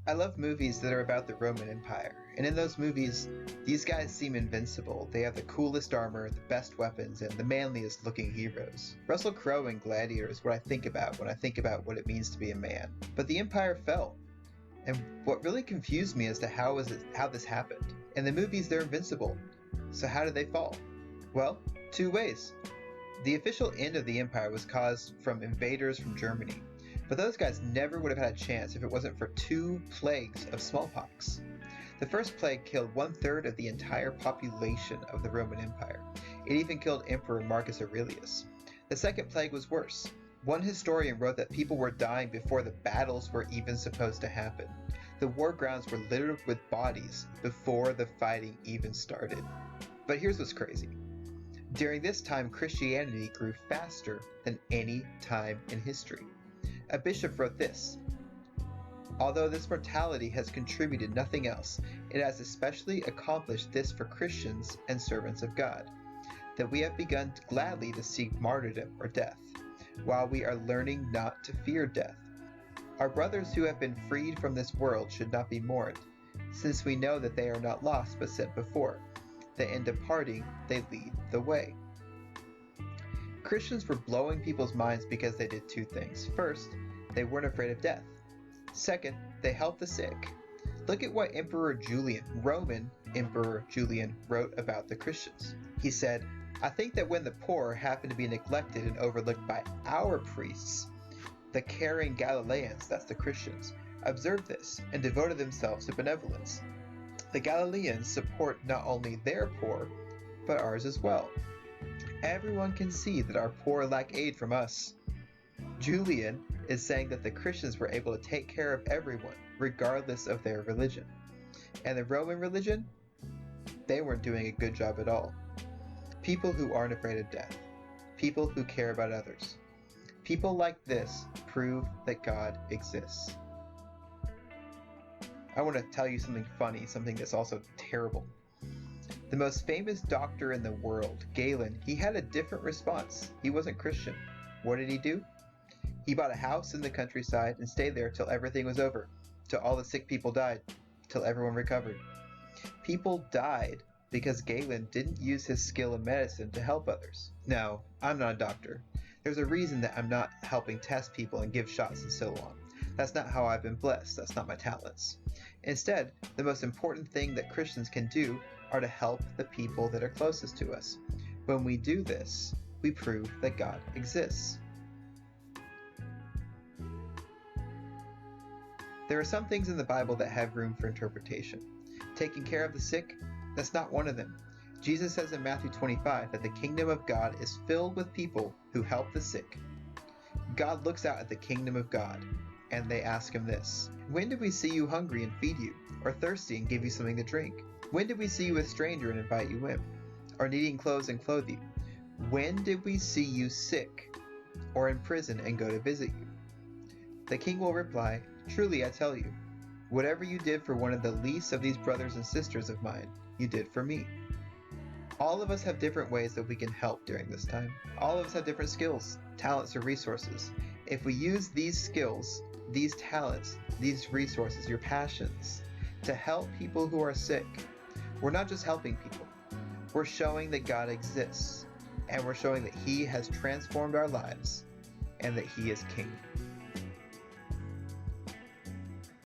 I love movies that are about the Roman Empire, and in those movies, these guys seem invincible. They have the coolest armor, the best weapons, and the manliest looking heroes. Russell Crowe in Gladiator is what I think about when I think about what it means to be a man. But the Empire fell, and what really confused me as to how this happened. In the movies, they're invincible, so how did they fall? Well, two ways. The official end of the Empire was caused from invaders from Germany. But those guys never would have had a chance if it wasn't for two plagues of smallpox. The first plague killed 1/3 of the entire population of the Roman Empire. It even killed Emperor Marcus Aurelius. The second plague was worse. One historian wrote that people were dying before the battles were even supposed to happen. The war grounds were littered with bodies before the fighting even started. But here's what's crazy. During this time, Christianity grew faster than any time in history. A bishop wrote this: "Although this mortality has contributed nothing else, it has especially accomplished this for Christians and servants of God, that we have begun gladly to seek martyrdom or death, while we are learning not to fear death. Our brothers who have been freed from this world should not be mourned, since we know that they are not lost but sent before, that in departing they lead the way." Christians were blowing people's minds because they did two things. First, they weren't afraid of death. Second, they helped the sick. Look at what Roman Emperor Julian wrote about the Christians. He said, "I think that when the poor happen to be neglected and overlooked by our priests, the caring Galileans," that's the Christians, "observed this and devoted themselves to benevolence. The Galileans support not only their poor, but ours as well. Everyone can see that our poor lack aid from us." Julian is saying that the Christians were able to take care of everyone, regardless of their religion. And the Roman religion? They weren't doing a good job at all. People who aren't afraid of death. People who care about others. People like this prove that God exists. I want to tell you something funny, something that's also terrible. The most famous doctor in the world, Galen, he had a different response. He wasn't Christian. What did he do? He bought a house in the countryside and stayed there till everything was over, till all the sick people died, till everyone recovered. People died because Galen didn't use his skill in medicine to help others. Now, I'm not a doctor. There's a reason that I'm not helping test people and give shots and so on. That's not how I've been blessed. That's not my talents. Instead, the most important thing that Christians can do are to help the people that are closest to us. When we do this, we prove that God exists. There are some things in the Bible that have room for interpretation. Taking care of the sick, that's not one of them. Jesus says in Matthew 25 that the kingdom of God is filled with people who help the sick. God looks out at the kingdom of God, and they ask him this: "When did we see you hungry and feed you, or thirsty and give you something to drink? When did we see you a stranger and invite you in, or needing clothes and clothe you? When did we see you sick, or in prison and go to visit you?" The king will reply, "Truly I tell you, whatever you did for one of the least of these brothers and sisters of mine, you did for me." All of us have different ways that we can help during this time. All of us have different skills, talents, or resources. If we use these skills, these talents, these resources, your passions, to help people who are sick, we're not just helping people. We're showing that God exists, and we're showing that He has transformed our lives, and that He is King.